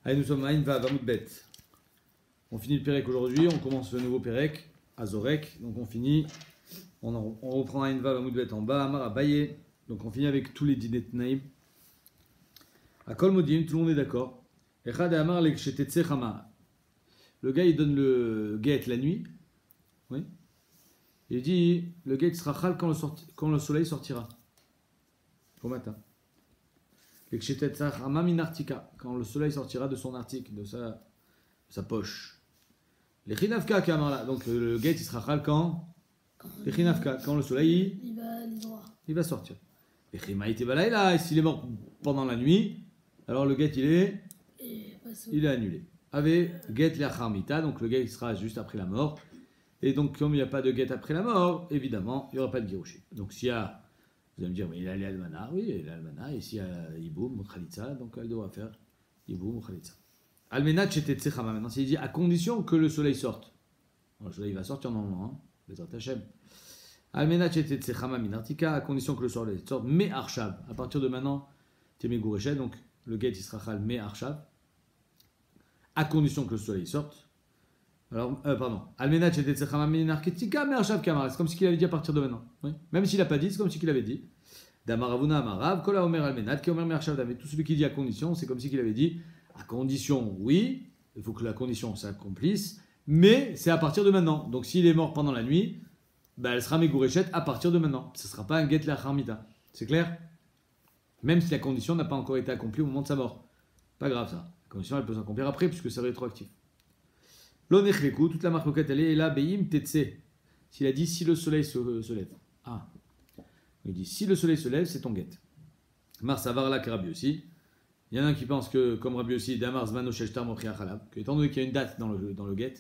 Allez, nous sommes à Inva, Vamoud Bet. On finit le Pérec aujourd'hui, on commence le nouveau Pérec, à Zorek. Donc on finit, on reprend à Inva, Vamoud Bet en bas, Amar à Baye. Donc on finit avec tous les dîners de Naïm. À Kol Modim, tout le monde est d'accord. Echad et Amar, le gars il donne le guet la nuit. Oui. Il dit le guet sera chal quand le soleil sortira. Au matin. Quand le soleil sortira de son article, de sa poche. Les chinafka kamala. Donc le guet il sera chal quand les chinafka, quand le soleil il va sortir. Les chimaïté balaïla, et s'il est mort pendant la nuit, alors le guet il est annulé. Avec guet l'acharmita, donc le guet il sera juste après la mort. Et donc comme il n'y a pas de guet après la mort, évidemment il n'y aura pas de girouché. Donc s'il y a, vous allez me dire, mais il a l'almana, oui, il a l'almana, et s'il y a Iboum, Khalitza, donc elle devra faire Iboum, Khalitza. Almenat chété tsechama, maintenant, s'il dit à condition que le soleil sorte. Alors, le soleil va sortir normalement, hein, les Hachem. Almenat chété tsechama minartika, à condition que le soleil sorte, mais arshab. À partir de maintenant, t'es gouréchet, donc le guet il sera chal, mais arshab. À condition que le soleil sorte. Alors, pardon. Almenat chété tsechama minartika, mais arshab kamar. C'est comme ce qu'il avait dit à partir de maintenant. Oui. Même s'il n'a pas dit, c'est comme ce qu'il avait dit. Damaravuna amarav, kola omer almenat, ki omer merchav davet. Tout celui qui dit à condition, c'est comme si qu'il avait dit à condition, oui, il faut que la condition s'accomplisse, mais c'est à partir de maintenant. Donc s'il est mort pendant la nuit, ben, elle sera mégouréchette à partir de maintenant. Ce ne sera pas un guet la harmita. C'est clair? Même si la condition n'a pas encore été accomplie au moment de sa mort. Pas grave ça. La condition elle peut s'accomplir après puisque c'est rétroactif. L'onechleku, toute la marque loquette elle est là, beim tetse. S'il a dit si le soleil se lève. Ah. Il dit si le soleil se lève, c'est ton guet. Mars avarla Rabbi aussi. Il y en a un qui pense que, comme Rabbi aussi, Damar Zmano Sheshtar Mochia Khalab, que étant donné qu'il y a une date dans le guet,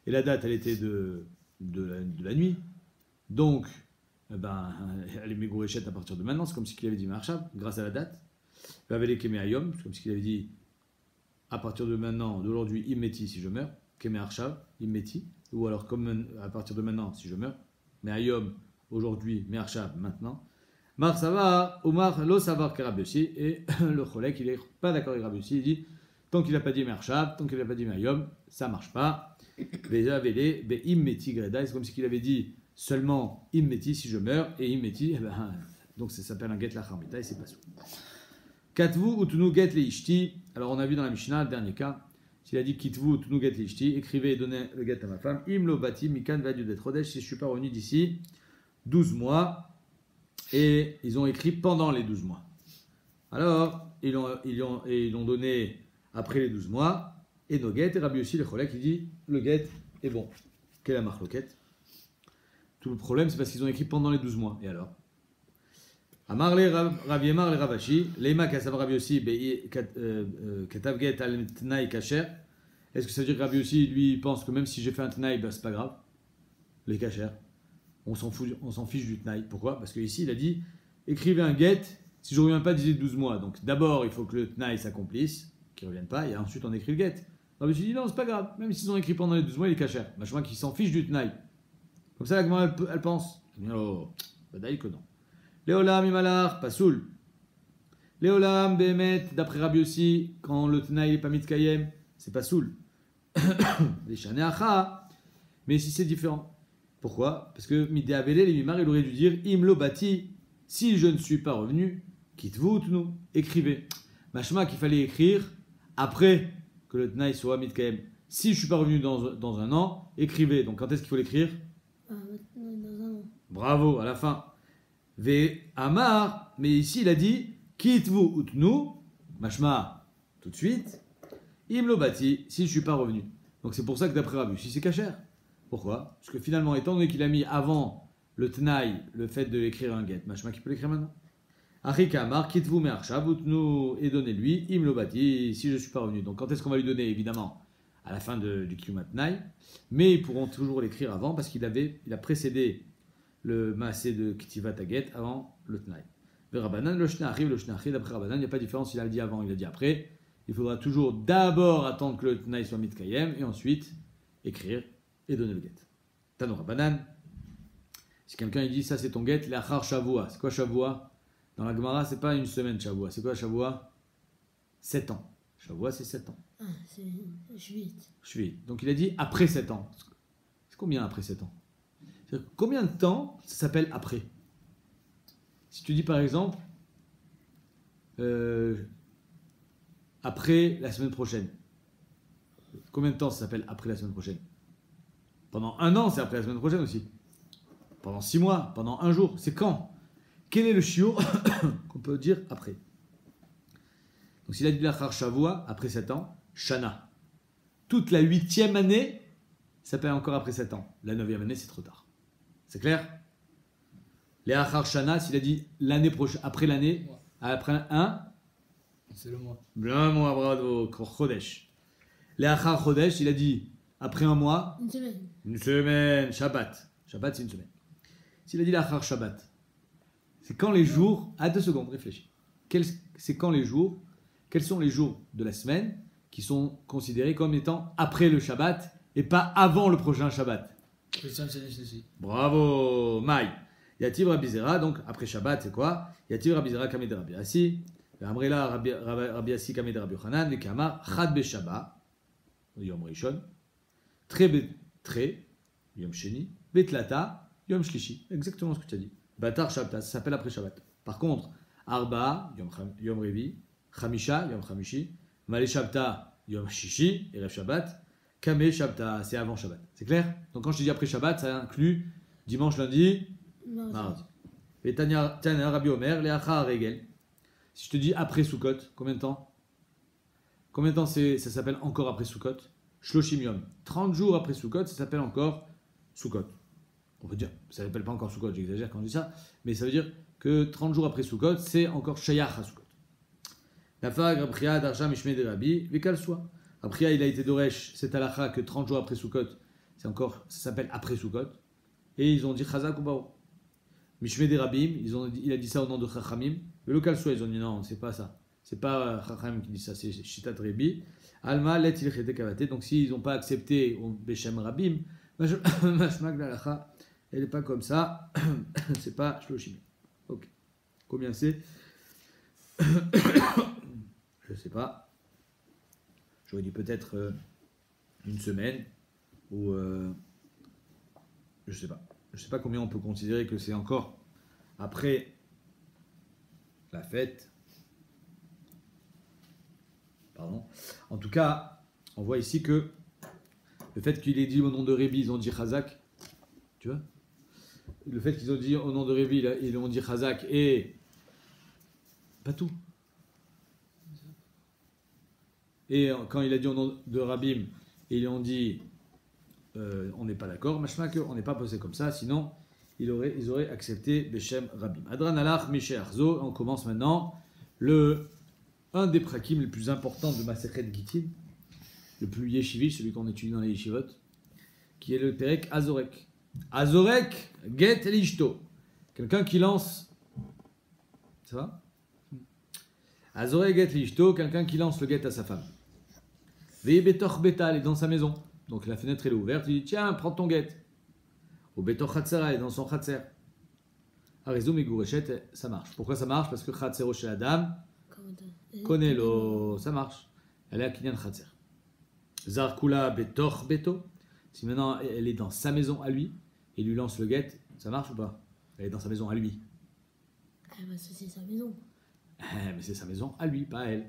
et la date elle était de la nuit, donc elle est mégouréchette à partir de maintenant, c'est comme si qu'il avait dit Marshab, grâce à la date. Lavele Keme Ayom, c'est comme si qu'il avait dit à partir de maintenant, d'aujourd'hui, Immeti si je meurs, Keme Arshab, Immeti, ou alors comme à partir de maintenant si je meurs, mais Ayom, aujourd'hui, Merchab, maintenant. Mar Savar, Omar, Lo Savar Rabbi aussi, et le Cholek, il n'est pas d'accord avec Rabbi aussi, il dit tant qu'il n'a pas dit Merchab, tant qu'il n'a pas dit Mayom, ça ne marche pas. Déjà, Vélé, Be Immeti Greda, c'est comme si qu'il avait dit seulement Immeti si je meurs, et Immeti, donc ça s'appelle un get la Harmita, et c'est pas ça. Katvu Utunu get le Ishti, alors on a vu dans la Mishnah, le dernier cas, s'il a dit Kitvu Utunu get le Ishti, écrivez et donnez le get à ma femme, Imlo Bati, Mikan Vadiudet Rodesh, si je ne suis pas revenu d'ici 12 mois, et ils ont écrit pendant les 12 mois. Alors, ils l'ont donné après les 12 mois, et nos guettes, et Rabbi aussi, le Cholek, il dit, le guet est bon. Quelle est la marque loquette? Tout le problème, c'est parce qu'ils ont écrit pendant les 12 mois. Et alors? Amar le Rav Yemar le Ravashi, Leima Kasav Rabbi aussi, Katav Get al Tnaï Kacher. Est-ce que ça veut dire que Rabbi aussi, lui, pense que même si j'ai fait un Tnaï, ben, c'est pas grave? Les Kacher. On s'en fiche du Tnaï. Pourquoi? Parce qu'ici, il a dit écrivez un get, si je ne reviens pas d'ici 12 mois. Donc d'abord, il faut que le Tnaï s'accomplisse, qu'il ne revienne pas, et ensuite on écrit le get. Alors je me suis dit non, c'est pas grave, même s'ils ont écrit pendant les 12 mois, il est cachère. Je vois qu'ils s'en fichent du Tnaï. Comme ça, la Gemara, elle pense. Oh, badaï que non. Léolam imalar, pasoul. Léolam behemet, d'après Rabbi aussi, quand le Tnaï n'est pas mitkayem, c'est pasoul. Les chanéacha, mais si c'est différent. Pourquoi? Parce que Midé Avélé, les Mimar, il aurait dû dire Imlo Bati, si je ne suis pas revenu, quitte-vous, nous, écrivez. Machma qu'il fallait écrire après que le Tnaï soit Midkaem. Si je ne suis pas revenu dans un an, écrivez. Donc quand est-ce qu'il faut l'écrire? Dans un an. Bravo, à la fin. Ve Amar, mais ici il a dit quitte-vous, utnu, Machma, tout de suite. Imlo Bati, si je ne suis pas revenu. Donc c'est pour ça que d'après Rabbi, si c'est cachère. Pourquoi? Parce que finalement, étant donné qu'il a mis avant le Tnaï, le fait de l'écrire un get, machma qui peut l'écrire maintenant. Achika Amar, quitte-vous me'archa, nous et donnez-lui, imlobati, si je ne suis pas revenu. Donc quand est-ce qu'on va lui donner? Évidemment, à la fin du Kiyumat Tnaï, mais ils pourront toujours l'écrire avant parce qu'il a précédé le Maasé de Kitivat Aget avant le Tnaï. Le Rabbanan, le Shnachri, d'après Rabbanan, il n'y a pas de différence, il a dit avant, il a dit après. Il faudra toujours d'abord attendre que le Tnaï soit mitkayem et ensuite écrire et donner le get. Tano Rabbanan. Si quelqu'un il dit ça c'est ton get, l'achar shavua. C'est quoi shavua? Dans la Gemara, c'est pas une semaine shavua. C'est quoi shavua? 7 ans. Shavua, c'est 7 ans. Ah, c'est Shvit. Shvit. Donc il a dit après 7 ans. C'est combien après 7 ans? C'est-à-dire, combien de temps ça s'appelle après? Si tu dis par exemple, après la semaine prochaine. Combien de temps ça s'appelle après la semaine prochaine? Pendant 1 an, c'est après la semaine prochaine aussi. Pendant 6 mois, pendant 1 jour. C'est quand? Quel est le shiur qu'on peut dire après? Donc s'il a dit l'achar shavua, après 7 ans, shana. Toute la 8e année, ça s'appelle encore après 7 ans. La 9e année, c'est trop tard. C'est clair? Les achar shana, s'il a dit l'année prochaine, après l'année, après un, C'est le mois. un mois, bravo, chodesh. Les achar chodesh, il a dit après 1 mois, Une semaine. une semaine, Shabbat. Shabbat, c'est une semaine. S'il a dit l'achar Shabbat, c'est quand les jours. Ah, 2 secondes, réfléchis. C'est quand les jours. Quels sont les jours de la semaine qui sont considérés comme étant après le Shabbat et pas avant le prochain Shabbat? Bravo, Maï. Yativ Rabbi Zera, donc après Shabbat, c'est quoi? Yativ Rabbi Zera Kamed Rabbi Assi, Amrela Rabbi Assi Kamed Rabbi Yochanan, Vekamar Chad Beshabbat, Yom Rishon, Tre, Yom Sheni, Betlata, Yom Shlishi. Exactement ce que tu as dit. Batar Shabbat, ça s'appelle après Shabbat. Par contre, Arba, Yom Revi, Chamisha, Yom Chamishi, Malé Shabta, Yom Shishi, Erev Shabbat, Kame Shabta, c'est avant Shabbat. C'est clair? Donc quand je te dis après Shabbat, ça inclut dimanche, lundi, mardi. Et Tanya Rabbi Omer, les Achar Regel. Si je te dis après Sukkot, combien de temps? Combien de temps ça s'appelle encore après Sukkot? Shloshim Yom. 30 jours après Sukkot, ça s'appelle encore Sukkot. On peut dire, ça s'appelle pas encore Sukkot, j'exagère quand je dis ça, mais ça veut dire que 30 jours après Sukkot, c'est encore Shayach à Sukkot. Nafag, Rabchia, Darsha, Mishme de Rabbi, Vekal soit. Rabchia, il a été d'Oresh, c'est alacha que 30 jours après Sukkot, c'est encore, ça s'appelle après Sukkot. Et ils ont dit Chazak ou Bao. Mishme de Rabbi, il a dit ça au nom de Chachamim. Mais le Kal soit, ils ont dit non, c'est pas ça. C'est pas Chachamim qui dit ça, c'est Shitat Rebi. Alma, let il chete kavate. Donc s'ils n'ont pas accepté Beshem Rabim, Mashmak l'alacha, elle n'est pas comme ça. C'est pas Shloshim. Ok. Combien c'est? Je sais pas. J'aurais dit peut-être une semaine ou je sais pas. Je sais pas combien on peut considérer que c'est encore après la fête. Pardon. En tout cas, on voit ici que le fait qu'il ait dit au nom de Rébi, ils ont dit Chazak. Tu vois? Le fait qu'ils ont dit au nom de Rébi, ils ont dit Chazak et pas tout. Et quand il a dit au nom de Rabim, ils ont dit on n'est pas d'accord, machma que on n'est pas posé comme ça, sinon ils auraient accepté Beshem Rabim. Adran alach Mishe Arzo, on commence maintenant un des prakim les plus importants de Masechet Gittin, le plus yeshivish, celui qu'on étudie dans les yeshivot, qui est le Perek Azorek. Azorek get elishto. Quelqu'un qui lance. Ça va? Azorek get elishto, quelqu'un qui lance le get à sa femme. Ve betoch beta, elle est dans sa maison. Donc la fenêtre elle est ouverte, il dit tiens, prends ton get. Au betoch chatzera, elle est dans son chatzer. Arezo megureshet, ça marche. Pourquoi ça marche? Parce que chatzero chez la dame. Konelo, ça marche. Elle est à Kinyan Khatser. Zarkula betoch beto. Si maintenant elle est dans sa maison à lui et lui lance le guet, ça marche ou pas? Elle est dans sa maison à lui. Ah bah c'est sa maison. Mais c'est sa maison à lui, pas à elle.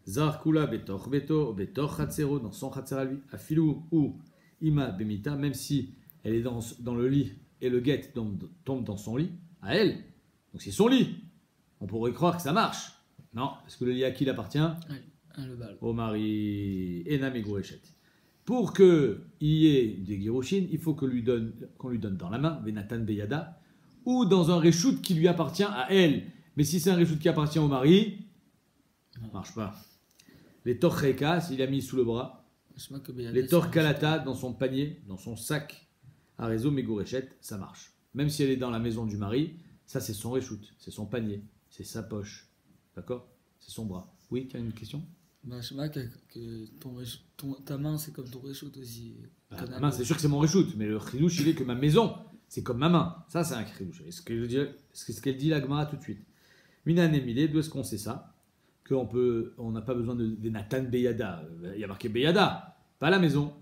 Zarkula betoch beto, betoch Khatsero, dans son Khatser à lui. Afilou ou ima bemita, même si elle est dans le lit et le guet tombe dans son lit, à elle. Donc c'est son lit. On pourrait croire que ça marche. Non, parce que le lit à qui il appartient? Au mari. Enam et Gourechet. Pour qu'il y ait des Giroshin, il faut qu'on lui donne dans la main, Venatan Beyada, ou dans un reshoot qui lui appartient à elle. Mais si c'est un reshoot qui appartient au mari, ça ne marche pas. Les Torcheka, s'il a mis sous le bras. Les Torkalata, dans son panier, dans son sac, à réseau Megourechet, ça marche. Même si elle est dans la maison du mari, ça c'est son reshoot, c'est son panier. C'est sa poche. D'accord? C'est son bras. Oui, tu as une question? Bah, je sais pas que ta main c'est comme ton reshoot aussi. Ma main, c'est sûr que c'est mon reshoot, mais le chidouche, il est que ma maison, c'est comme ma main. Ça, c'est un chidouche. Ce qu'elle dit la Gemara tout de suite. Minan Emile, d'où est-ce qu'on sait ça? on n'a pas besoin de Venatan Beyada. Il y a marqué Beyada, pas la maison.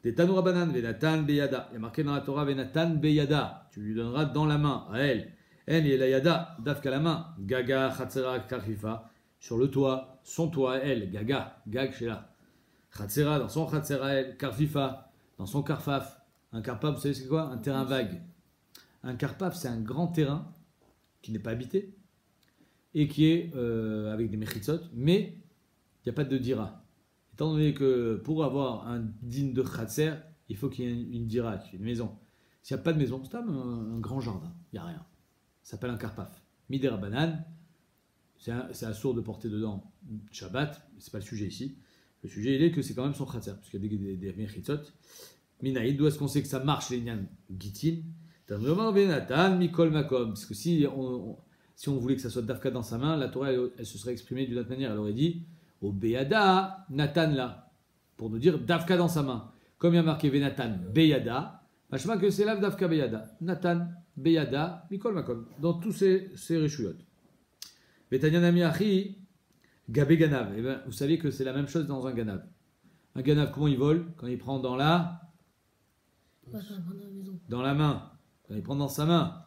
Des Tanoura Banan, Venatan Beyada. Il y a marqué dans la Torah Venatan Beyada. Tu lui donneras dans la main, à elle. Elle et la Yada, Dafka la main. Gaga, Chatzera, Karfifa. Sur le toit, son toit, elle. Gaga, Gag chez la. Chatzera, dans son Chatzera, elle. Karfifa, dans son Karfaf. Un Karpaf, vous savez c'est quoi? Un terrain vague. Un Karpaf, c'est un grand terrain qui n'est pas habité et qui est avec des mechitzot, mais il n'y a pas de dira. Étant donné que pour avoir un din de khatser, il faut qu'il y ait une dira, une maison. S'il n'y a pas de maison, c'est un grand jardin, il n'y a rien. Ça s'appelle un karpaf. Midera banane, c'est assourd de porter dedans Shabbat, mais ce n'est pas le sujet ici. Le sujet, il est que c'est quand même son khatser, parce qu'il y a des mechitzot. Minaïd, d'où est-ce qu'on sait que ça marche les nyan gitin? Mikol makom, parce que si on voulait que ça soit Dafka dans sa main, la Torah elle se serait exprimée d'une autre manière. Elle aurait dit au Beyada Nathan là, pour nous dire Dafka dans sa main. Comme il y a marqué Venatan Beyada, machma que c'est là Dafka Beyada. Nathan Beyada Mikol makom. Dans tous ces réchouillots. Betanya Nami Achi Gabé Ganav. Eh bien, vous savez que c'est la même chose dans un Ganav. Un Ganav, comment il vole? Quand il prend dans la main. Quand il prend dans sa main.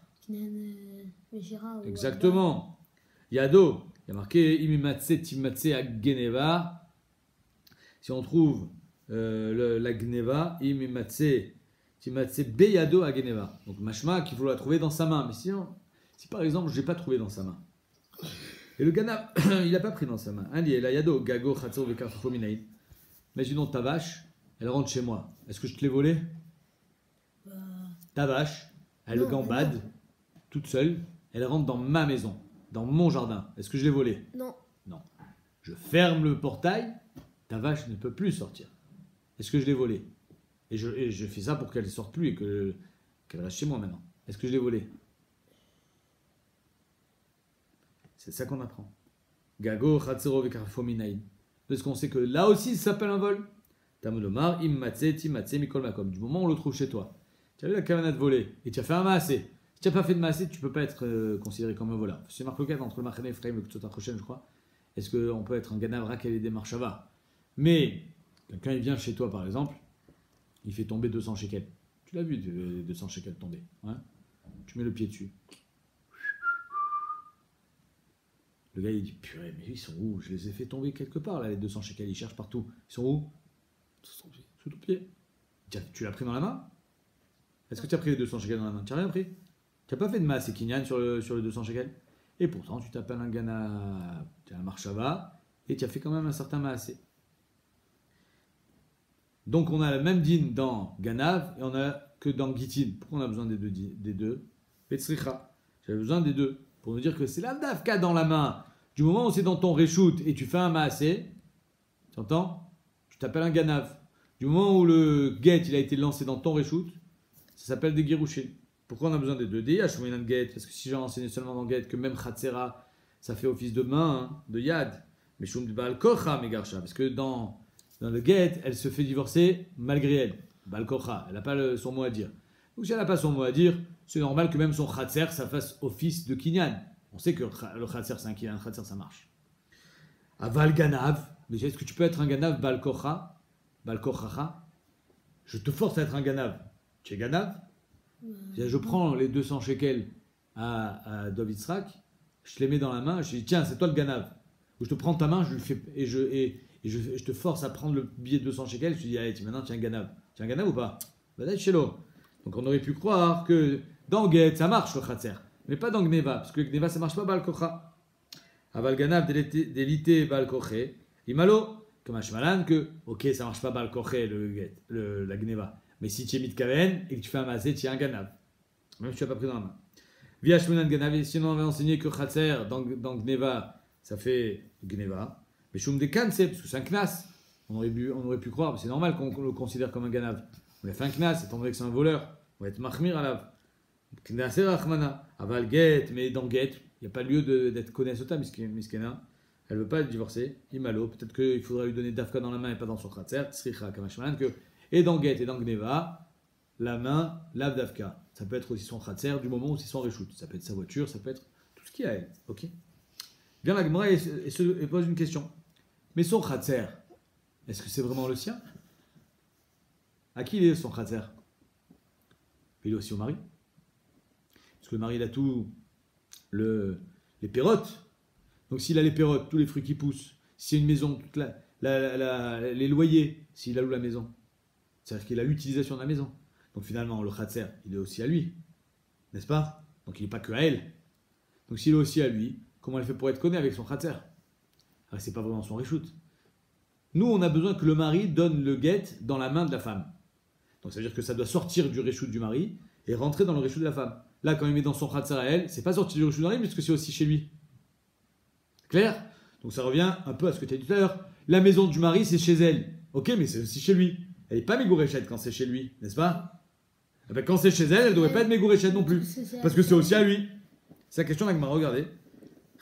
Exactement. Yado. Il y a marqué Imimatse Timatse Ageneva. Si on trouve la Gneva, Imimatse Timatse Beyado Ageneva. Donc mashma qu'il faut la trouver dans sa main. Mais sinon, si par exemple je n'ai pas trouvé dans sa main. Et le Ganav, il n'a pas pris dans sa main. Un lié, la Yado, Gago, Khatso, Vekarfo Minaïd. Imaginons ta vache, elle rentre chez moi. Est-ce que je te l'ai volée? Ta vache, elle gambade, toute seule, elle rentre dans ma maison, dans mon jardin. Est-ce que je l'ai volée? Non. Non. Je ferme le portail, ta vache ne peut plus sortir. Est-ce que je l'ai volée? Et je fais ça pour qu'elle ne sorte plus et qu'elle reste chez moi maintenant. Est-ce que je l'ai volée? C'est ça qu'on apprend. Gago, Chatzero, Vekarfo, Minaïd. Parce qu'on sait que là aussi ça s'appelle un vol. Tamudomar, Immatse, Timatse, Mikol Makom. Du moment où on le trouve chez toi. Tu as eu la kavana de voler et tu as fait un maasé. Si tu n'as pas fait de maasé, tu ne peux pas être considéré comme un voleur. C'est marque entre le Machane Ephraim et le Ktsota prochaine, je crois. Est-ce qu'on peut être un ganav rakel et des marchava? Mais quand il vient chez toi, par exemple, il fait tomber 200 shekels. Tu l'as vu, 200 shekels tomber. Hein, tu mets le pied dessus. Le gars, il dit purée, mais ils sont où? Je les ai fait tomber quelque part, là, les 200 shekels. Ils cherchent partout. Ils sont où? Sous ton pied. Tu l'as pris dans la main? Est-ce que tu as pris les 200 shekels dans la main? Tu n'as rien pris. Tu n'as pas fait de masse et kinyan sur les 200 shekels. Et pourtant, tu t'appelles un gana, tu as un marchava, et tu as fait quand même un certain maasé. Donc on a la même din dans Ganav, et on a que dans Gitin. Pourquoi on a besoin des deux? Petzricha. J'avais besoin des deux, pour nous dire que c'est l'avdavka dans la main. Du moment où c'est dans ton reshoot et tu fais un maasé, tu entends? Tu t'appelles un Ganav. Du moment où le get il a été lancé dans ton reshoot, ça s'appelle des Girushin. Pourquoi on a besoin des deux? Des Yashmoinan Get, parce que si j'ai enseigné seulement dans Get, que même Khatsera, ça fait office de main, hein, de Yad. Mais Shum Bal Kocha Megarsha, parce que dans le Get, elle se fait divorcer malgré elle. Bal Kocha, elle n'a pas son mot à dire. Donc si elle n'a pas son mot à dire, c'est normal que même son Khatser, ça fasse office de Kinyan. On sait que le Khatser, c'est un Kinyan, le Khatser, ça marche. Aval Ganav, mais est-ce que tu peux être un Ganav Bal Kocha? Bal Kochacha? Je te force à être un Ganav. Tu es Ganav? Je prends les 200 shekels à Dov Yitzhak, je les mets dans la main, je dis tiens, c'est toi le Ganav. Ou je te prends ta main, je lui fais, et je te force à prendre le billet de 200 shekels, je te dis allez, maintenant tu es un Ganav. Tu es un Ganav ou pas? Donc on aurait pu croire que dans Get ça marche le Khatser, mais pas dans Gneva, parce que Gneva ça marche pas Bal Kocha. Aval Ganav d'élité Bal Koché, Imalo, comme un Shmalan, que ok, ça marche pas Bal Koché la Gneva. Mais si tu es mitkaven et que tu fais un masé, tu es un ganav. Même si tu n'as pas pris dans la main. Via Shmunan ganav, sinon on avait enseigné que Khatser dans Gneva, ça fait Gneva. Mais Shum de Kanse, parce que c'est un knas. On aurait pu croire, c'est normal qu'on le considère comme un ganav. On a fait un knas, étant donné que c'est un voleur. On va être mahmir à la. Knaser Rachmana. Aval Get, mais dans Get, il n'y a pas lieu d'être connaissota, miskena. Elle ne veut pas être divorcée. Imalo, peut-être qu'il faudra lui donner Dafka dans la main et pas dans son Khatser. Tsricha, Kamashmalan, que. Et dans Get et dans Gneva, la main, l'avdavka. Ça peut être aussi son khatser du moment où c'est son reshoot. Ça peut être sa voiture, ça peut être tout ce qu'il y a à elle. Ok. Vient la Gemara et pose une question. Mais son khatser, est-ce que c'est vraiment le sien? À qui il est son khatser? Il est aussi au mari. Parce que le mari, il a tout les pérottes. Donc s'il a les pérottes, tous les fruits qui poussent, s'il y a une maison, toute les loyers, s'il alloue la maison, c'est-à-dire qu'il a l'utilisation de la maison. Donc finalement, le khatser, il est aussi à lui. N'est-ce pas? Donc il n'est pas que à elle. Donc s'il est aussi à lui, comment elle fait pour être connue avec son khatser? Ah, c'est pas vraiment son reshoot. Nous, on a besoin que le mari donne le guet dans la main de la femme. Donc ça veut dire que ça doit sortir du reshoot du mari et rentrer dans le reshoot de la femme. Là, quand il met dans son khatser à elle, c'est pas sorti du reshoot du mari, puisque c'est aussi chez lui. Clair? Donc ça revient un peu à ce que tu as dit tout à l'heure. La maison du mari, c'est chez elle. Ok, mais c'est aussi chez lui. Elle n'est pas Mégouréchette quand c'est chez lui, n'est-ce pas? Eh ben, quand c'est chez elle, elle ne devrait pas être Mégouréchette non plus. Parce que c'est aussi à lui. C'est la question là que m'a regardé.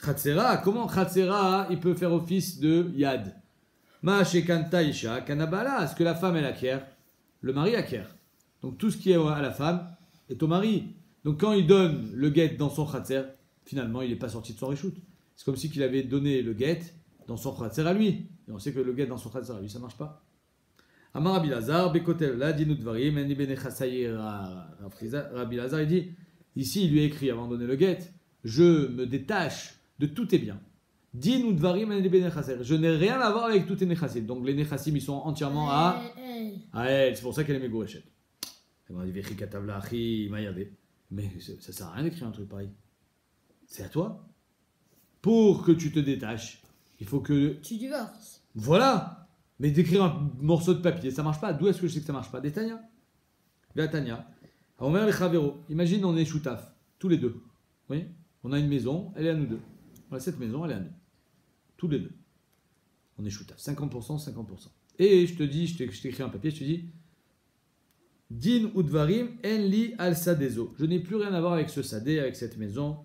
Khatsera, comment Khatsera, il peut faire office de Yad? Ma shekanta isha kanabala, est-ce que la femme elle acquiert? Le mari acquiert. Donc tout ce qui est à la femme est au mari. Donc quand il donne le guet dans son khatser, finalement il n'est pas sorti de son reshoot. C'est comme si qu'il avait donné le guet dans son khatser à lui. Et on sait que le guet dans son khatser à lui, ça ne marche pas. Amar Rabbi Lazar, Bekotel, la dit Nudvarim, Eni Benechasayi Rabbi Lazar, il dit, ici il lui a écrit avant de donner le guet, je me détache de tous tes biens. Dis Nudvarim, Eni Benechasayi, je n'ai rien à voir avec tous tes nechassim. Donc les nechassim, ils sont entièrement à elle. C'est pour ça qu'elle est Mégouréchette. Elle m'a dit, Vechi Katavla, Achi, Mayade. Mais ça sert à rien d'écrire un truc pareil. C'est à toi. Pour que tu te détaches, il faut que... Tu divorces. Voilà. Mais d'écrire un morceau de papier, ça marche pas. D'où est-ce que je sais que ça marche pas? Des Tania. Tania. Omer le Chavero. Imagine, on est choutaf, tous les deux. Oui. On a une maison, elle est à nous deux. Voilà, cette maison, elle est à nous. Tous les deux. On est choutaf. 50%, 50%. Et je te dis, je t'écris un papier, je te dis, Din udvarim en li al sadezo. Je n'ai plus rien à voir avec ce sadé, avec cette maison.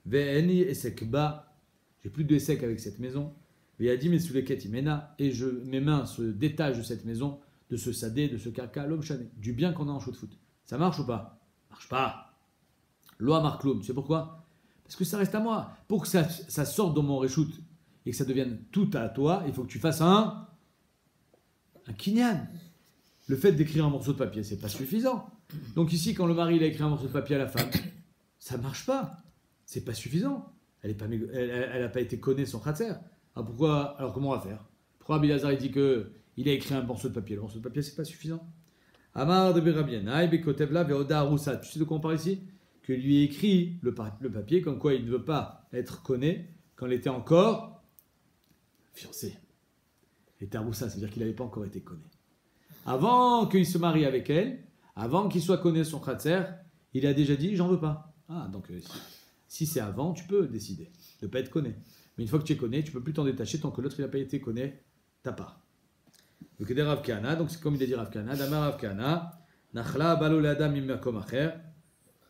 Ve'eni esekba. J'ai plus de sec avec cette maison. Ve'adim et souleket imena. Et mes mains se détachent de cette maison, de ce sadé, de ce caca, l'homme chané. Du bien qu'on a en shoot foot. Ça marche ou pas? Marche pas. Loi marcloum. Tu sais pourquoi? Parce que ça reste à moi. Pour que ça sorte dans mon reshoot et que ça devienne tout à toi, il faut que tu fasses un kinyan. Le fait d'écrire un morceau de papier, c'est pas suffisant. Donc ici, quand le mari il a écrit un morceau de papier à la femme, ça marche pas. C'est pas suffisant. Elle n'a pas été connue son khatser. Ah, pourquoi? Alors comment on va faire? Pourquoi Rabbi Lazar il dit qu'il a écrit un morceau de papier? Le morceau de papier, c'est pas suffisant. Amar de Berabienai, Bekotevla, Veoda Roussa. Tu sais de quoi on parle ici? Que lui écrit le papier comme quoi il ne veut pas être connu quand il était encore fiancé. Il était Roussa, c'est-à-dire qu'il n'avait pas encore été connu. Avant qu'il se marie avec elle, avant qu'il soit connu son khatser, il a déjà dit j'en veux pas. Ah, donc si c'est avant, tu peux décider de ne pas être connu. Mais une fois que tu es connu, tu ne peux plus t'en détacher tant que l'autre n'a pas été connu, ta part. Donc c'est comme il a dit Rav Kahana, Damar Rav Kahana, Nachla balo l'adam mimakom acher,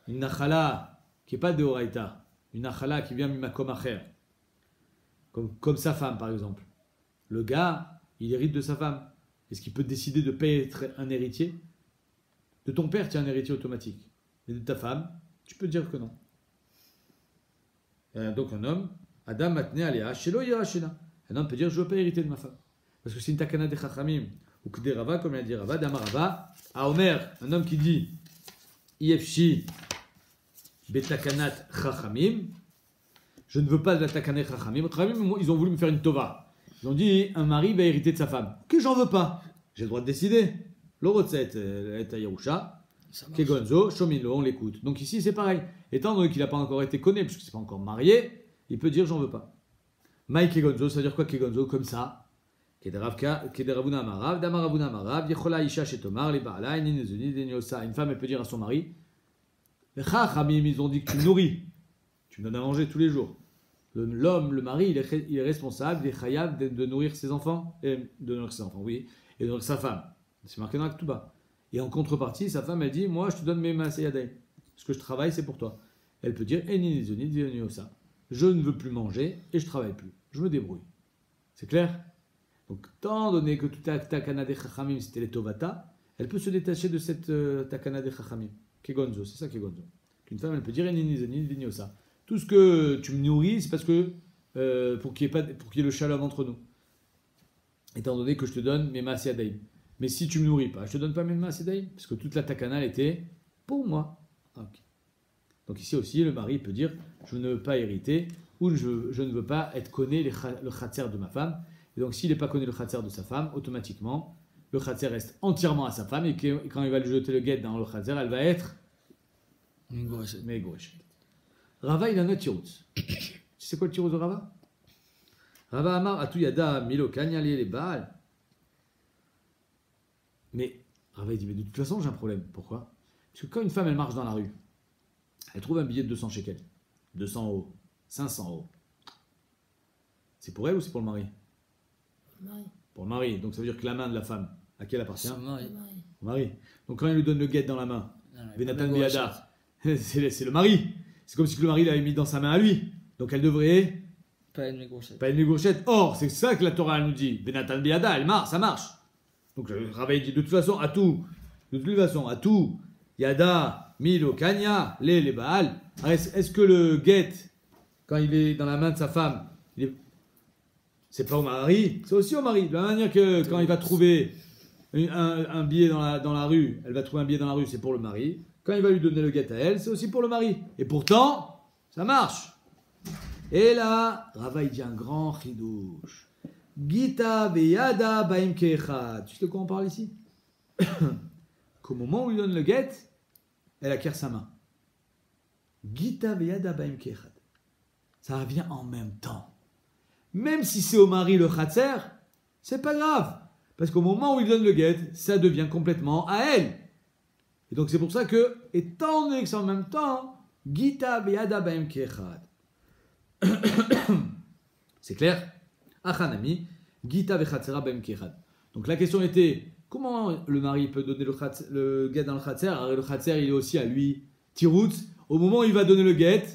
une nachala qui n'est pas de Horaïta, une nachala qui vient mimakom acher, comme sa femme par exemple. Le gars, il hérite de sa femme. Est-ce qu'il peut décider de ne pas être un héritier? De ton père, tu es un héritier automatique. Mais de ta femme, tu peux dire que non. Donc un homme, Adam matne aléa, shelo ira shena. Un homme peut dire je ne veux pas hériter de ma femme. Parce que c'est une takana de chachamim. Ou que des rava, comme il a dit Rava, Damarava, à Omer, un homme qui dit Yefshi betakanat chachamim, je ne veux pas de la takana chachamim. Chachamim, ils ont voulu me faire une tova. Ils ont dit un mari va hériter de sa femme. Que j'en veux pas. J'ai le droit de décider. L'orotzet est à Yerusha. Kegonzo, Shomilo, on l'écoute. Donc ici c'est pareil. Étant donné qu'il n'a pas encore été connu, puisqu'il ne s'est pas encore marié, il peut dire j'en veux pas. Maï Kegonzo, ça veut dire quoi Kegonzo? Comme ça. Kederavuna Amarav, Damaravuna Amarav, Yechola Isha Shetomar, les Baala, Ninezuni, Deniosa. Une femme elle peut dire à son mari les Chachamim, ils ont dit que tu me nourris. Tu me donnes à manger tous les jours. L'homme, le mari, il est responsable des chayav de nourrir ses enfants, et de nourrir ses enfants, oui, et de nourrir sa femme. C'est marqué dans la Ketouba. Et en contrepartie, sa femme, elle dit, moi, je te donne mes masayadei. Ce que je travaille, c'est pour toi. Elle peut dire, je ne veux plus manger et je travaille plus. Je me débrouille. C'est clair? Donc, tant donné que tout takana de chachamim, c'était les tovata, elle peut se détacher de cette takana de chachamim. Kegonzo, c'est ça Kegonzo. Qu'une femme, elle peut dire, tout ce que tu me nourris, c'est parce que pour qu'il y ait le shalom entre nous. Étant donné que je te donne mes maaseh. Mais si tu me nourris pas, je te donne pas mes maaseh, parce que toute la takana était pour moi. Ok. Donc ici aussi, le mari peut dire, je ne veux pas hériter, ou je ne veux pas être connu le khatser de ma femme. Et donc s'il n'est pas connu le khatser de sa femme, automatiquement, le khatser reste entièrement à sa femme, et quand il va lui jeter le guet dans le khatser, elle va être Megourechet. Rava, il a un autre tirouz. Tu sais quoi le tirouz de Rava? Rava Amar, Atu Yada, Milo, Kanyali, les Baal. Mais Rava, il dit, mais de toute façon, j'ai un problème. Pourquoi? Parce que quand une femme, elle marche dans la rue, elle trouve un billet de 200 shekels, 200 euros, 500 euros. C'est pour elle ou c'est pour le mari? Mari. Pour le mari. Donc ça veut dire que la main de la femme, à qui elle appartient? Son mari. Mari. Au mari. Donc quand il lui donne le guet dans la main, Non, non, Benatan pas Biada, c'est le mari. C'est comme si le mari l'avait mis dans sa main à lui. Donc elle devrait pas une grossette. pas une négociette. Or, c'est ça que la Torah elle nous dit. Benatan Biada, ça marche. Donc le Rabbi dit de toute façon, à tout, Yada, Milo, Kanya, les Baal. Est-ce que le guet, quand il est dans la main de sa femme, c'est pas au mari, c'est aussi au mari. De la même manière que quand il va trouver un billet dans la rue, elle va trouver un billet dans la rue, c'est pour le mari. Quand il va lui donner le guet à elle, c'est aussi pour le mari. Et pourtant, ça marche. Et là, Rava il dit un grand chidouche. Gita veyada baim kechad. Tu sais de quoi on parle ici? Qu'au moment où il donne le guet, elle acquiert sa main. Gita veyada baim kechad. Ça revient en même temps. Même si c'est au mari le khatser, c'est pas grave. Parce qu'au moment où il donne le guet, ça devient complètement à elle. Et donc c'est pour ça que, étant donné que c'est en même temps, Gita veyada baim kechad. C'est clair? Achanami, Gita vechatzera baim kechad. Donc la question était, comment le mari peut donner le guet dans le khatser? Alors le khatser il est aussi à lui, tiroutz. Au moment où il va donner le guet,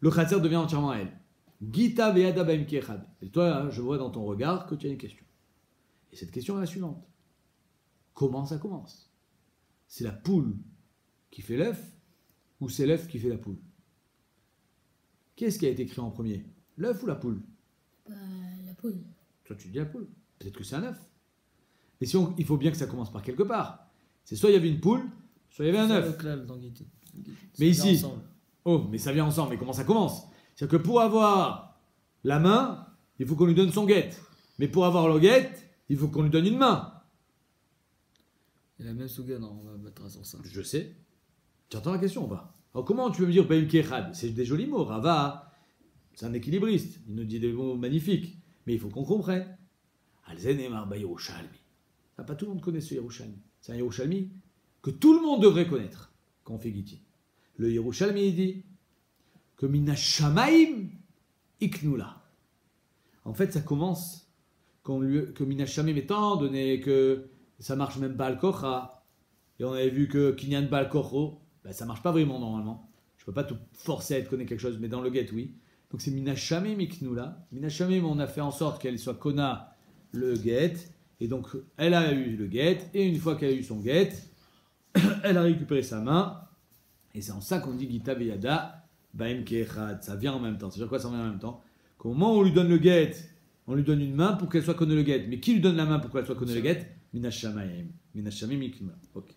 le khatser devient entièrement à elle. Gita veyada baim kechad. Et toi, hein, je vois dans ton regard que tu as une question. Et cette question est la suivante. Comment ça commence? C'est la poule qui fait l'œuf ou c'est l'œuf qui fait la poule? Qu'est-ce qui a été créé en premier? L'œuf ou la poule? Bah, la poule. Toi, tu dis la poule. Peut-être que c'est un œuf. Mais il faut bien que ça commence par quelque part. C'est soit il y avait une poule, soit il y avait un œuf. Mais ici, mais ça vient ensemble. Mais comment ça commence? C'est-à-dire que pour avoir la main, il faut qu'on lui donne son guet. Mais pour avoir le guet, il faut qu'on lui donne une main. Il y a la même souga, non, on va mettre sur ça. Je sais. Tu entends la question ou pas? Alors comment tu veux me dire Baim Kechad? C'est des jolis mots. Rava, c'est un équilibriste. Il nous dit des mots magnifiques. Mais il faut qu'on comprenne. Alzenemar ba Yerushalmi. Pas tout le monde connaît ce Yerushalmi. C'est un Yerushalmi que tout le monde devrait connaître quand on fait Giti. Le Yerushalmi il dit que Minashamaim Iknula. En fait, ça commence que Minashamaim, étant donné que ça marche même Baal Kocha, et on avait vu que Kinyan Baal Kocho, ben, ça marche pas vraiment normalement. Je peux pas te forcer à être connaître quelque chose, mais dans le guet, oui. Donc c'est Minashamim Iknula. Minashamim, on a fait en sorte qu'elle soit Kona le guet, et donc elle a eu le guet, et une fois qu'elle a eu son guet, elle a récupéré sa main, et c'est en ça qu'on dit Gita Beyada Baim Kechad. Ça vient en même temps. C'est-à-dire quoi, ça vient en même temps? Qu'au moment où on lui donne le guet, on lui donne une main pour qu'elle soit Kona le guet. Mais qui lui donne la main pour qu'elle soit Kona le guet? Minashamim. Minashamim Iknula. Ok.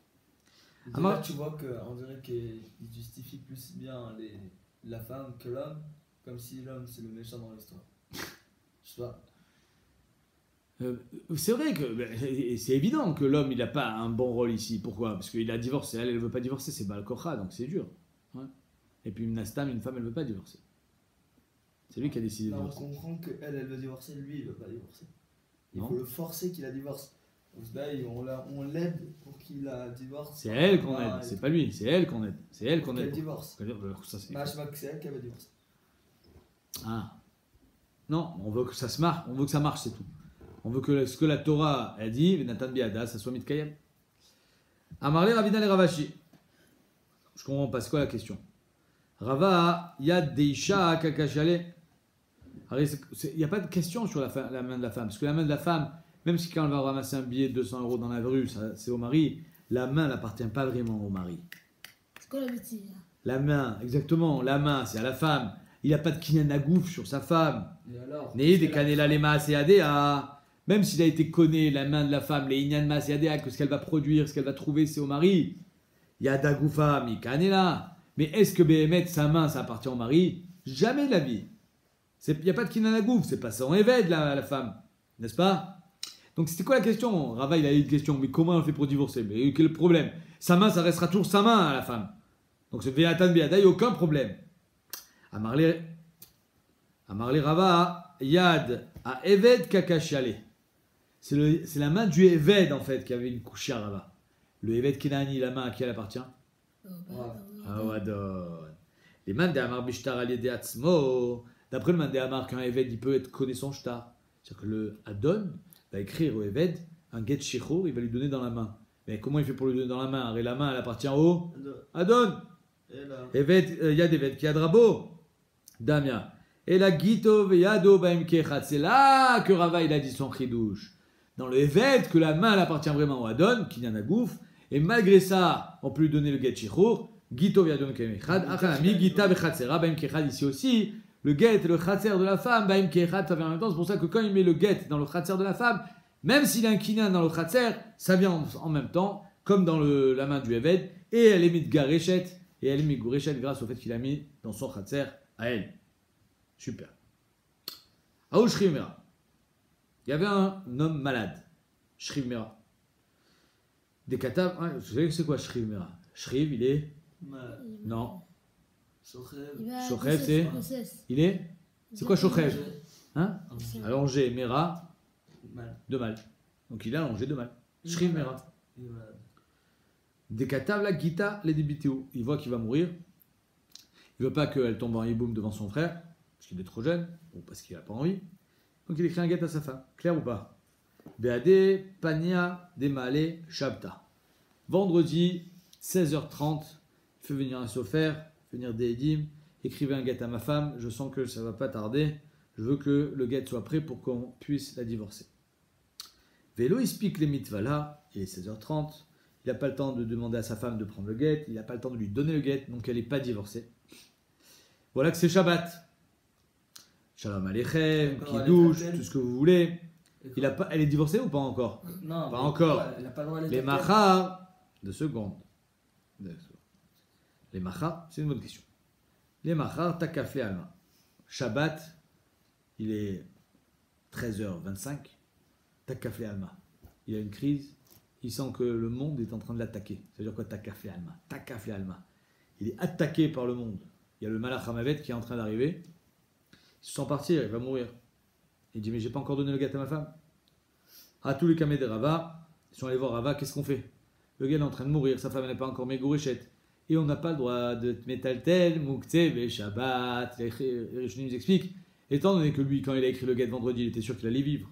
Là, tu vois qu'on dirait qu'il justifie plus bien la femme que l'homme, comme si l'homme c'est le méchant dans l'histoire. Je sais pas. C'est vrai que c'est évident que l'homme il n'a pas un bon rôle ici. Pourquoi? Parce qu'il a divorcé. Elle ne veut pas divorcer, c'est Baal Kocha, donc c'est dur. Ouais. Et puis Nastam, une femme, elle ne veut pas divorcer. C'est lui qui a décidé de divorcer. On comprend qu'elle veut divorcer, lui il veut pas divorcer. Il Non. faut le forcer qu'il la divorce. Donc là, on l'aide pour qu'il la divorce. C'est elle qu'on aide, c'est pas lui, c'est elle qu'on aide. C'est elle qu'on aide. Elle divorce. Ça, c'est elle qui veut divorcer. Ah. Non, on veut que ça se marche, on veut que ça marche, c'est tout. On veut que ce que la Torah a dit, Nathan Biada, ça soit Mitkayem. Amarle Ravina le Ravashi. Je comprends pas, c'est quoi la question? Rava, Yad Deisha Kakashale. Il n'y a pas de question sur la main de la femme. Parce que la main de la femme, même si quand elle va ramasser un billet de 200 euros dans la rue, c'est au mari, la main n'appartient pas vraiment au mari. C'est quoi la bêtise là? La main, exactement, la main, c'est à la femme. il n'a pas de kinyan agouf sur sa femme. Et alors Né des canela les maaséadéa. Même s'il a été conné la main de la femme, les inyan maaséadéa, que ce qu'elle va produire, ce qu'elle va trouver, c'est au mari. Il y a dagoufa, mi canela. Mais est-ce que Béhémet, sa main, ça appartient au mari? Jamais de la vie. Il n'y a pas de kinyan agouf, c'est pas son évêque, la femme. N'est-ce pas? Donc c'était quoi la question? Rava, il a eu une question, mais comment on fait pour divorcer? Mais quel est le problème? Sa main, ça restera toujours sa main à la femme. Donc c'est Véatan Béada, il n'y a aucun problème. Amarle Rava, Yad, à Eved Kakashiale. C'est la main du Eved en fait qui avait une couche à Rava. Le Eved Kenani, la main à qui elle appartient? À Wadon. Les mains d'Amar Bishtar Aliede Atzmo. D'après le main d'Amar, qu'un Eved il peut être connu son shtar. C'est-à-dire que le Adon va écrire au Eved un get shichur, il va lui donner dans la main. Mais comment il fait pour lui donner dans la main? Et la main elle appartient au Adon. Eved, Yad Eved qui a drabo. Damia. Et la Gito Veyado Baim Kechat. C'est là que Rava il a dit son chidouche. Dans le Eved, que la main elle appartient vraiment au Adon, qui n'a gouf. Et malgré ça, on peut lui donner le get shichur. Gito Veyado Baim Kechat. Achanami Gita Bechatzera Baim Kechat. Ici aussi, le get et le chatzer de la femme, Baim Kechat, ça vient en même temps. C'est pour ça que quand il met le get dans le chatzer de la femme, même s'il a un kinyan dans le chatzer, ça vient en même temps, comme dans la main du Eved. Et elle est mitgareshet. Et elle est mitgareshet grâce au fait qu'il a mis dans son chatzer à elle. Super. Aou Shrivmera. Il y avait un homme malade. Shrivmera. Des katav. Hein, vous savez c'est quoi Shrivmera? Shriv, il est. Non. Shochev, c'est. Il est. C'est quoi Shochev? Hein? Allongé. Mera. De mal. Donc il est allongé de mal. Shrivmera. Des katav la gita les débitéo. Il voit qu'il va mourir. Il veut pas qu'elle tombe en hiboum devant son frère. Parce qu'il est trop jeune, ou parce qu'il n'a pas envie. Donc il écrit un guet à sa femme. Clair ou pas? Beade, Pania, Demale, Shabta. Vendredi, 16h30, il fait venir un sofer, venir des Edim, écrivez un guet à ma femme, je sens que ça va pas tarder, je veux que le guet soit prêt pour qu'on puisse la divorcer. Vélo, il explique les mitvala, il est 16h30, il n'a pas le temps de demander à sa femme de prendre le guet, il n'a pas le temps de lui donner le guet, donc elle n'est pas divorcée. Voilà que c'est Shabbat. Shalom Aleichem, Kiddush, tout ce que vous voulez. Elle est divorcée ou pas encore? Non, pas encore. Elle n'a pas le droit Les machar, 2 secondes. Les machar, c'est une bonne question. Les machar, takafle alma. Shabbat, il est 13h25. Takafle alma. Il a une crise. Il sent que le monde est en train de l'attaquer. C'est-à-dire quoi, takafle alma? Takafle alma. Il est attaqué par le monde. Il y a le malach hamavet qui est en train d'arriver. Il se sent partir, il va mourir. Il dit, mais j'ai pas encore donné le gâteau à ma femme. À tous les camés de Rava, ils sont allés voir Rava, qu'est-ce qu'on fait? Le gars est en train de mourir, sa femme n'est pas encore mégourichette. Et on n'a pas le droit de métaltel, moukte, Shabbat. Les Rishonim nous expliquent, étant donné que lui, quand il a écrit le guet vendredi, il était sûr qu'il allait vivre.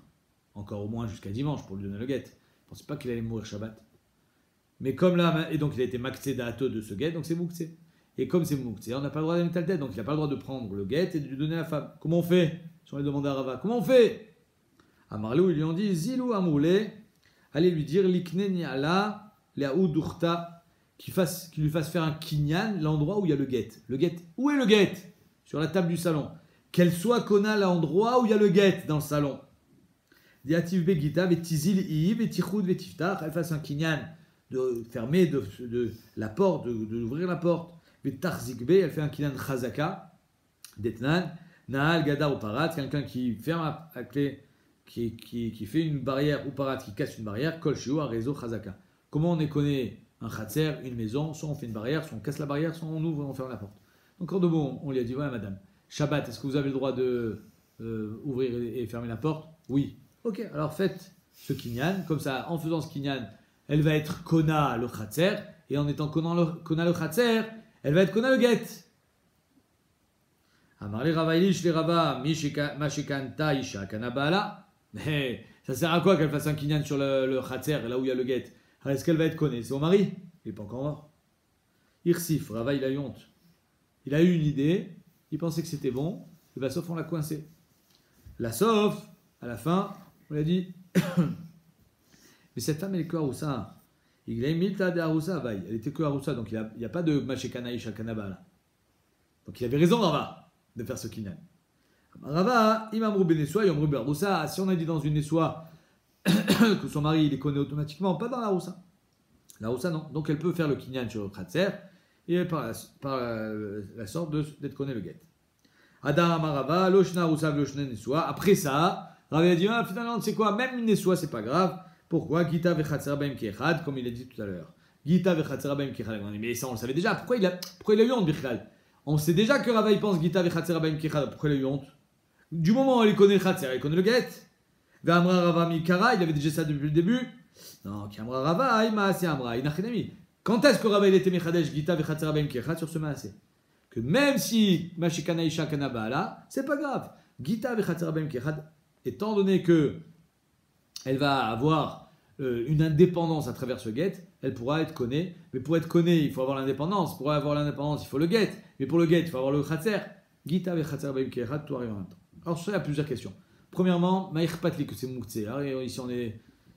Encore au moins jusqu'à dimanche pour lui donner le guet. Il ne pensait pas qu'il allait mourir Shabbat. Mais comme là, et donc il a été maktsé d'Ato de ce guet, donc c'est moukte. Et comme c'est mouktsé, on n'a pas le droit de mettre la tête, donc il n'a pas le droit de prendre le guet et de lui donner à la femme. Comment on fait? Si on lui demande à Rava, comment on fait? À Marlou, ils lui ont dit, Zilou Amoulé, allez lui dire, Likne Niala, Leaoudurta, qu'il lui fasse faire un kinyan, l'endroit où il y a le guet. Le guet, où est le guet? Sur la table du salon. Qu'elle soit kona l'endroit où il y a le guet dans le salon. Diativ Begita, Vetizil Iv, Vetichoud, Vetiftar, elle fasse un kinyan de fermer de la porte, d'ouvrir la porte. Vetarzikbe, elle fait un kinyan chazaka, d'etnan, Naal Gada ou Parat, quelqu'un qui ferme la clé, qui fait une barrière, ou Parat, qui casse une barrière, Kol Shiu, un réseau chazaka. Comment on connaît un khatser, une maison, soit on fait une barrière, soit on casse la barrière, soit on ouvre et on ferme la porte. Donc en de bon, on lui a dit, voilà madame, Shabbat, est-ce que vous avez le droit de ouvrir et fermer la porte? Oui. Ok, alors faites ce kinyan, comme ça, en faisant ce kinyan, elle va être kona le khatser, et en étant kona le khatser, elle va être kona le get. Amarli Ravailish les Rava, Mashikanta Isha Kanabala. Mais ça sert à quoi qu'elle fasse un kinyan sur le khatser, là où il y a le get? Alors est-ce qu'elle va être kona? C'est au mari? Il n'est pas encore mort. Irsif, Rava il a eu honte. Il a eu une idée, il pensait que c'était bon, et bien sauf on l'a coincé. La sauf, à la fin, on lui a dit mais cette femme elle est que Aroussa. Il a mis ta de Aroussa, elle était que Aroussa, donc il n'y a pas de Mashikana Isha Kanabala. Donc il avait raison Rava. de faire ce kinyan. Rava, imamrou beneswa, yomrou beroussa. Si on a dit dans une neswa que son mari il les connaît automatiquement, pas dans la roussa. La roussa non. Donc elle peut faire le kinyan sur le khatser et par la sorte d'être connaît le guet. Adam Amarava, loshna roussa, loshna neswa. Après ça, Rava a dit finalement c'est quoi? Même une neswa c'est pas grave. Pourquoi? Gita vechatser baim kiechad, comme il a dit tout à l'heure. Gita vechatser baim kiechad. Mais ça on le savait déjà. Pourquoi il a eu honte bichlal? On sait déjà que Rava il pense Gita vechatser baim kiechad. Pourquoi il a eu honte? Du moment où il connaît le khatser, il connaît le guet. Ve'amra Rava mikara, il avait déjà ça depuis le début. Non, qui amra Rava, ima c'est amra, inachinami. Quand est-ce que Rava il était mechadesh Gita vechatser baim kiechad sur ce maasé? Que même si mashikana isha kanaba là, c'est pas grave. Gita vechatser baim kiechad, étant donné que elle va avoir une indépendance à travers ce guet, elle pourra être connue. Mais pour être connue, il faut avoir l'indépendance. Pour avoir l'indépendance, il faut le guet. Mais pour le guet, il faut avoir le khatser. Gita vechatser baim kiechad, tout arrive en même temps. Alors, sur ça, il y a plusieurs questions. Premièrement, Maïr Patli, que c'est Mouktsé. Ici,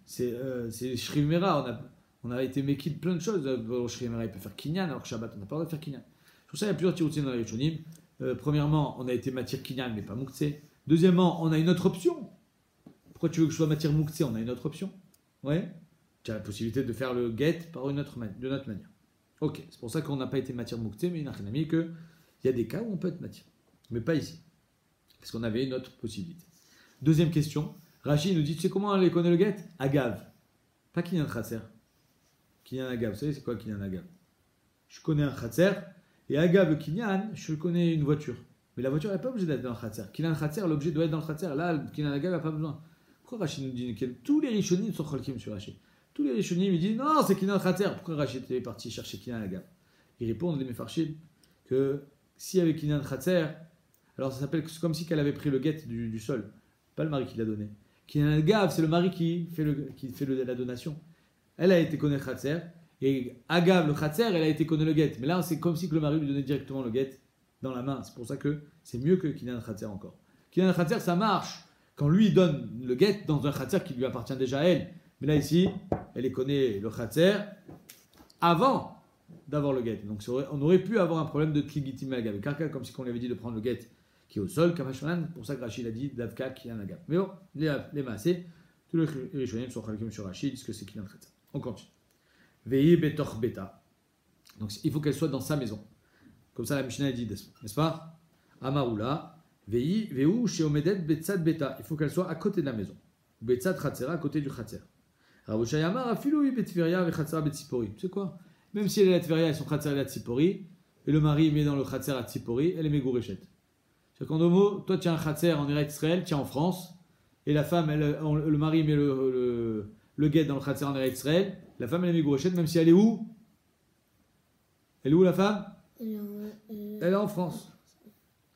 c'est Shrimera. On a été méquille de plein de choses. Shrimera, il peut faire Kinyan, alors que Shabbat, on n'a pas le droit de faire Kinyan. Sur ça, il y a plusieurs tiroutines dans les Rishonim. Premièrement, on a été matière Kinyan, mais pas Mouktsé. Deuxièmement, on a une autre option. Pourquoi tu veux que je sois matière Mouktsé? On a une autre option. Ouais. Tu as la possibilité de faire le guet par d'une autre manière. Ok, c'est pour ça qu'on n'a pas été matière Mouktsé, mais il n'a mis qu'il y a des cas où on peut être matière. Mais pas ici. Parce qu'on avait une autre possibilité. Deuxième question. Rachid nous dit, tu sais comment on connaît le guet? Agav. Pas Kinyan Khatser. Kinyan Agav. Vous savez c'est quoi Kinyan Agav? Je connais un Khatser. Et Agav, le Kinyan, je connais une voiture. Mais la voiture, elle n'est pas obligée d'être dans le Khatser. Kinyan Khatser, l'objet doit être dans le Khatser. Là, le Kinyan Agav n'a pas besoin. Pourquoi Rachid nous dit que tous les Rishonim sont cholkim sur Rachid? Tous les Rishonim, ils disent, non, c'est Kinyan Khatser. Pourquoi Rachid est parti chercher Kinyan Agav? Ils répondent, les Mefarshim, que s'il y avait Kinyan Khatser, alors ça s'appelle comme si qu'elle avait pris le guet du sol, pas le mari qui l'a donné. Kinyan Agav, c'est le mari qui fait la donation. Elle a été connue Khatser, et Agav, le Khatser, elle a été connue le guet. Mais là, c'est comme si que le mari lui donnait directement le guet dans la main. C'est pour ça que c'est mieux que Kinyan Khatser encore. Kinyan Khatser, ça marche quand lui donne le guet dans un Khatser qui lui appartient déjà à elle. Mais là, ici, elle est connue le Khatser avant d'avoir le guet. Donc on aurait pu avoir un problème de Tligitim Agav. Car comme si on lui avait dit de prendre le guet qui est au sol, Kamashmanan, pour ça que Rachid a dit Davka Kinyan Agav. Mais bon, les maasés, tous les Rishonim sont chalkim sur Rachid, disent que c'est Kinyan Khatser. On continue. Vehi betoch beta. Donc il faut qu'elle soit dans sa maison. Comme ça la Mishnah dit, n'est-ce pas? Amaoula, vehi, vehu sheomedet betzad beta. Il faut qu'elle soit à côté de la maison. Betzad chatzera, à côté du chatzer. Ravushayamar afilu betveria ve chatzera betzipori. C'est quoi? Même si elle est la tveria et son chatzer est la tzipori, et le mari met dans le chatzer à tzipori, elle est megourechet. C'est qu'en deux mots, toi tu as un khatser en Eretz Israël, tu es en France, et la femme, le mari met le guet dans le khatser en Eretz Israël, la femme elle est megourechet, même si elle est où? Elle est où la femme? Elle est en France.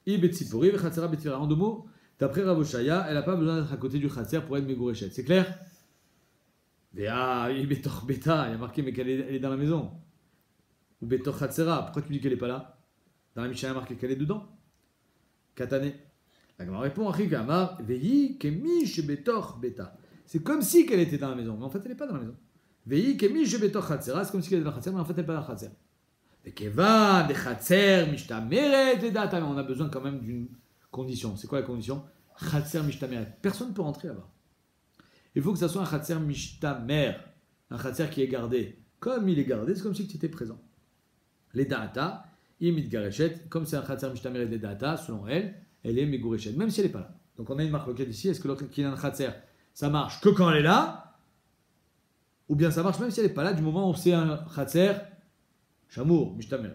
En deux mots, d'après Ravoshaya, elle n'a pas besoin d'être à côté du khatser pour être megourechet. C'est clair? Il y a marqué mais qu'elle est dans la maison. Ou betor khatsera, pourquoi tu dis qu'elle n'est pas là? Dans la Mishnah, il y a marqué qu'elle est dedans. Katane. La Gemara répond, c'est comme si qu'elle était dans la maison, mais en fait elle n'est pas dans la maison. C'est comme si qu'elle était dans la khatser, mais en fait elle n'est pas dans la khatser. On a besoin quand même d'une condition. C'est quoi la condition? Khatser mishtameret. Personne ne peut rentrer là-bas. Il faut que ça soit un khatser mishtamer, un khatser qui est gardé. Comme il est gardé, c'est comme si tu étais présent. Les data, imit garechet, comme c'est un khatser mishtamer et des data, selon elle, elle est megourechet, même si elle n'est pas là. Donc on a une marque locale ici. Est-ce que l'autre qui a un khatser, ça marche que quand elle est là, ou bien ça marche même si elle n'est pas là, du moment où c'est un khatser shamour mishtamer.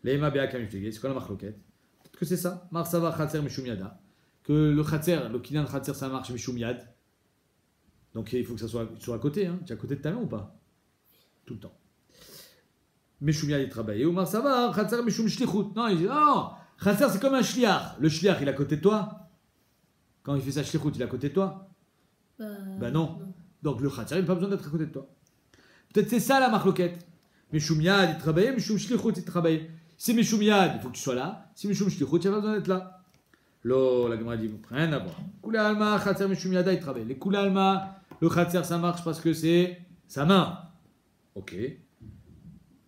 Leima be'aka miftegeh, c'est quoi la marque locale? Peut-être que c'est ça. Marsava khatser mishum yada, que le khatser, le kinyan khatser, ça marche mishum yad. Donc il faut que ça soit à côté. Hein. Tu es à côté de ta main ou pas? Tout le temps. Mishum yad il travaille. Ou marsava khatser mishum shlichut. Non, il dit non. Khatser c'est comme un shliach. Le shliach il est à côté de toi. Quand il fait sa shlichut, il est à côté de toi. Ben non. Donc le khatser il n'a pas besoin d'être à côté de toi. Peut-être c'est ça la marloquette. Mishum yad il travaille, mishum shlichut il travaille. Si mishum yad, il faut que tu sois là. Si mishum shlichut, il n'a pas besoin d'être là. Lo, la Gemara dit, rien à voir. Kula alma, khatser mishum yada, il travaille. Les kula alma, le khatser ça marche parce que c'est sa main. Ok.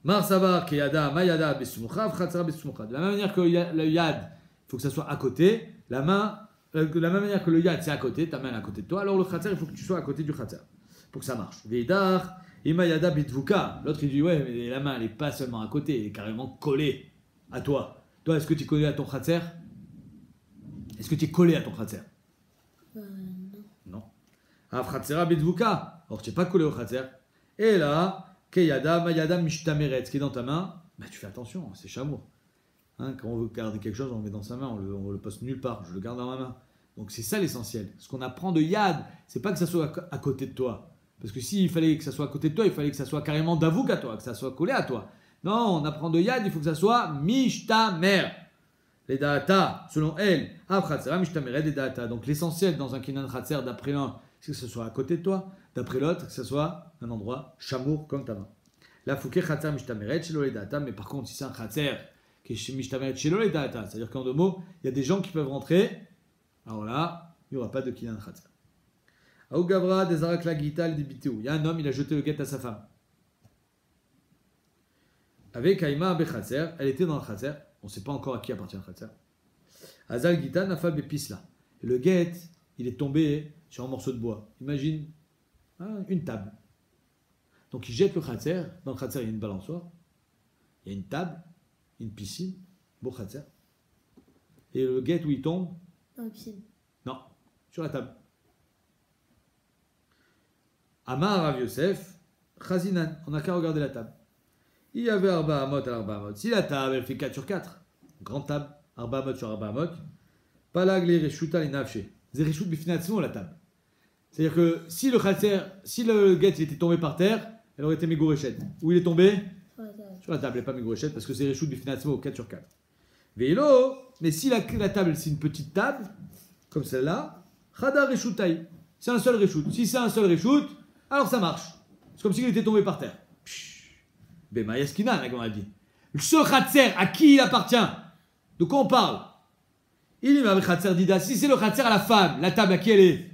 Mar savar ki yada, ma yada besumucha, khatser besumucha. De la même manière que le yad, il faut que ça soit à côté. La main, de la même manière que le yad, c'est à côté, ta main est à côté de toi. Alors le khatser, il faut que tu sois à côté du khatser pour que ça marche. Veidar, ima yada bitvuka. L'autre, il dit, ouais, mais la main, elle n'est pas seulement à côté, elle est carrément collée à toi. Toi, est-ce que tu es collé à ton khatser? Est-ce que tu es collé à ton khatser? Non. Non. Ah, khatsera bitvuka. Alors, tu n'es pas collé au khatser. Et là, keyada, mayada, mishtameret. Ce qui est dans ta main, bah, tu fais attention, c'est chamour. Hein, quand on veut garder quelque chose, on le met dans sa main, on le poste nulle part, je le garde dans ma main. Donc c'est ça l'essentiel. Ce qu'on apprend de Yad, c'est pas que ça soit à côté de toi. Parce que s'il fallait que ça soit à côté de toi, il fallait que ça soit carrément d'avouk à toi, que ça soit collé à toi. Non, on apprend de Yad, il faut que ça soit mishtamer. Les data, selon elle, khatsera mishtameret les data. Donc l'essentiel dans un kinan khatser, d'après l'un, c'est que ce soit à côté de toi, d'après l'autre, que ce soit un endroit chamour comme ta main. La fouké khatser mishtameret shelo les data, mais par contre, si c'est un khatser qui est mishtameret shelo les data, c'est-à-dire qu'en 2 mots, il y a des gens qui peuvent rentrer. Alors là, il n'y aura pas de kinan khatser. Aou gavra des arak la gita le débitéou. Il y a un homme, il a jeté le guet à sa femme. Avec Aïma Bekhatser, elle était dans le khatser. On ne sait pas encore à qui appartient le khatser. Azal gita nafal bepisla. Et le guet, il est tombé sur un morceau de bois. Imagine une table. Donc il jette le khatser. Dans le khatser, il y a une balançoire. Il y a une table, une piscine, beau khatser. Et le guet où il tombe? Dans la piscine. Non, sur la table. Amar Rav Yosef, Chazinan, on n'a qu'à regarder la table. Il y avait Arba Amot à Arba Amot. Si la table, elle fait 4 sur 4, grande table, Arba Amot sur Arba Amot, Palag les Reshuta les Nafshe. C'est Reshut Bifinatsmo la table. C'est-à-dire que si le khatser, si le guet il était tombé par terre, elle aurait été Megourechet. Où il est tombé? Sur la table, elle n'est pas Megourechet parce que c'est Reshut Bifinatsmo 4 sur 4. Veilo, mais si la table c'est une petite table, comme celle-là, Khada Reshutai. C'est un seul Reshut. Si c'est un seul Reshut, alors ça marche. C'est comme s'il était tombé par terre. Bema Yaskina, là, comme on a dit. Ce khatser, à qui il appartient? De quoi on parle? Il est avec khatser dida. Si c'est le khatser à la femme, la table, à qui elle est?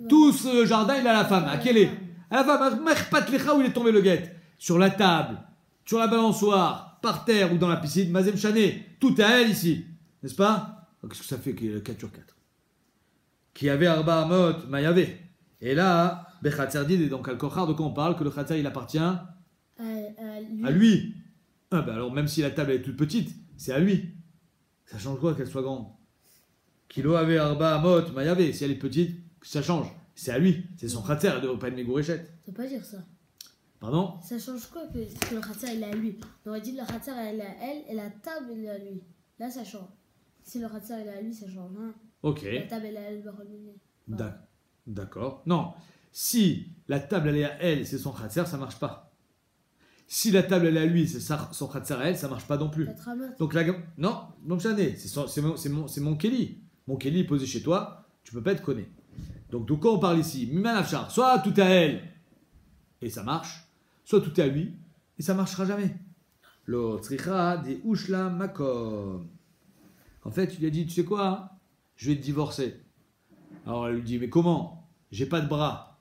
Tout ce jardin, il a la femme. À qui elle est? À la femme. Merpat lecha où il est tombé le guet? Sur la table, sur la balançoire, par terre ou dans la piscine. Mazem Chané. Tout est à elle ici. N'est-ce pas? Qu'est-ce que ça fait qu'il y a 4 sur 4? Qui avait Arba Amot, Mayavé. Et là, Bechatser dit, et donc Al-Kochar, de quoi on parle? Que le khatser, il appartient à lui. Ah, ben alors, même si la table est toute petite, c'est à lui. Ça change quoi qu'elle soit grande? Kilo avait Arba Amot, Mayavé. Si elle est petite, ça change. C'est à lui. C'est son khatser, elle ne devrait pas être Megourechet. Ça veut pas dire ça. Pardon? Ça change quoi que le khatser il est à lui? On aurait dit que le khatser elle est à elle et la table elle est à lui. Là ça change. Si le khatser il est à lui, ça change rien. Ok. La table elle est à elle, le revenir. D'accord. Non. Si la table elle est à elle, c'est son khatser, ça marche pas. Si la table elle est à lui, c'est son khatser à elle, ça marche pas non plus. Donc la non, donc j'annais. C'est mon Kelly. Mon Kelly est posé chez toi, tu peux pas être connu. Donc de quoi on parle ici? Mimanafchar. Soit tout est à elle et ça marche, soit tout est à lui et ça marchera jamais. L'autricha des ushla makom. En fait, il lui a dit, tu sais quoi? Je vais te divorcer. Alors elle lui dit, mais comment? J'ai pas de bras.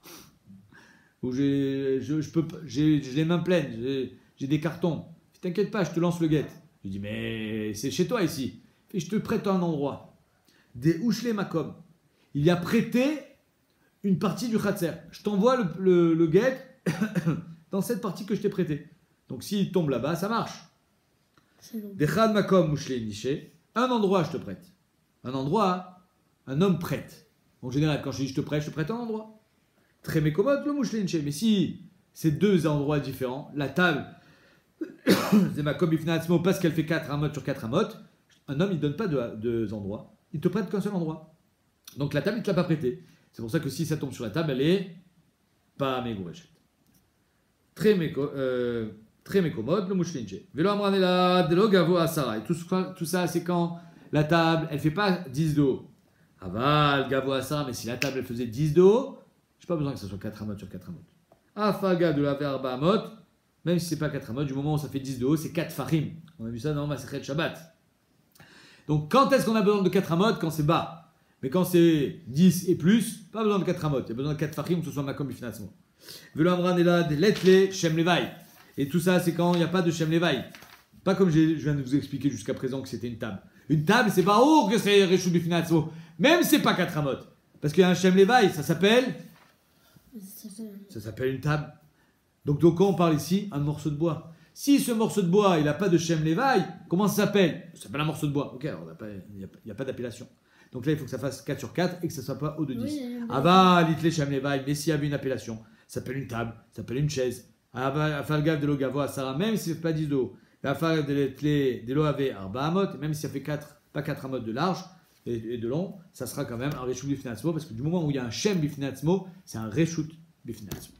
Ou j'ai les mains pleines, j'ai des cartons. T'inquiète pas, je te lance le guet. Je lui dis, mais c'est chez toi ici. Et je te prête un endroit. Des Ushle Makom. Il y a prêté une partie du khatser. Je t'envoie le guet dans cette partie que je t'ai prêté. Donc s'il tombe là-bas, ça marche. Des Chad Makom Ushle Niché. Un endroit, je te prête. Un endroit, un homme prête. En général, quand je dis je te prête un endroit. Très mécommode, le mouchlinché. Mais si c'est 2 endroits différents, la table, c'est ma comifnatsmo parce qu'elle fait 4 amot sur 4 amot, un homme il ne donne pas 2 endroits, il te prête qu'un seul endroit. Donc la table il ne te l'a pas prêté. C'est pour ça que si ça tombe sur la table, elle est pas mégourechet. Très mécommode, le mouchlinché. Velo amranela delo gavo asara. Et tout ça, c'est quand la table, elle fait pas 10 de haut. Aval, gavo asara, mais si la table elle faisait 10 de haut, j'ai pas besoin que ça soit 4 amot sur 4 amot. Afaga de la verbe amot, même si c'est pas 4 amot, du moment où ça fait 10 de haut, c'est 4 farim. On a vu ça dans Masechet Shabbat. Donc quand est-ce qu'on a besoin de 4 amot? Quand c'est bas. Mais quand c'est 10 et plus, pas besoin de 4 amot. Il y a besoin de 4 farim, que ce soit makom bifnatsmo. Velo amran ela de letle shem levai. Et tout ça, c'est quand il n'y a pas de shem levai. Pas comme je viens de vous expliquer jusqu'à présent que c'était une table. Une table, c'est pas haut que c'est Réchou Bifinatzmo. Même si c'est pas 4 amot. Parce qu'il y a un Shem Levaï, ça s'appelle une table. Donc de quoi on parle ici? Un morceau de bois. Si ce morceau de bois, il n'a pas de Shem Levaï, comment ça s'appelle? Ça s'appelle un morceau de bois. Ok, alors il n'y a pas d'appellation. Donc là, il faut que ça fasse 4 sur 4 et que ça ne soit pas haut de 10. Oui, Ava, l'itle Shem Levaï, mais s'il y avait une appellation, ça s'appelle une table, ça s'appelle une chaise. Ava, Falgav de l'Ogavo à Sarah, même si ça ne fait pas 10 de haut. Ava, de l'Oave Arba Amot, même si ça fait 4, pas 4 amot de large et de long, ça sera quand même un Reshut Bifinatzmo, parce que du moment où il y a un Shem Bifinatzmo, c'est un Reshut Bifinatzmo.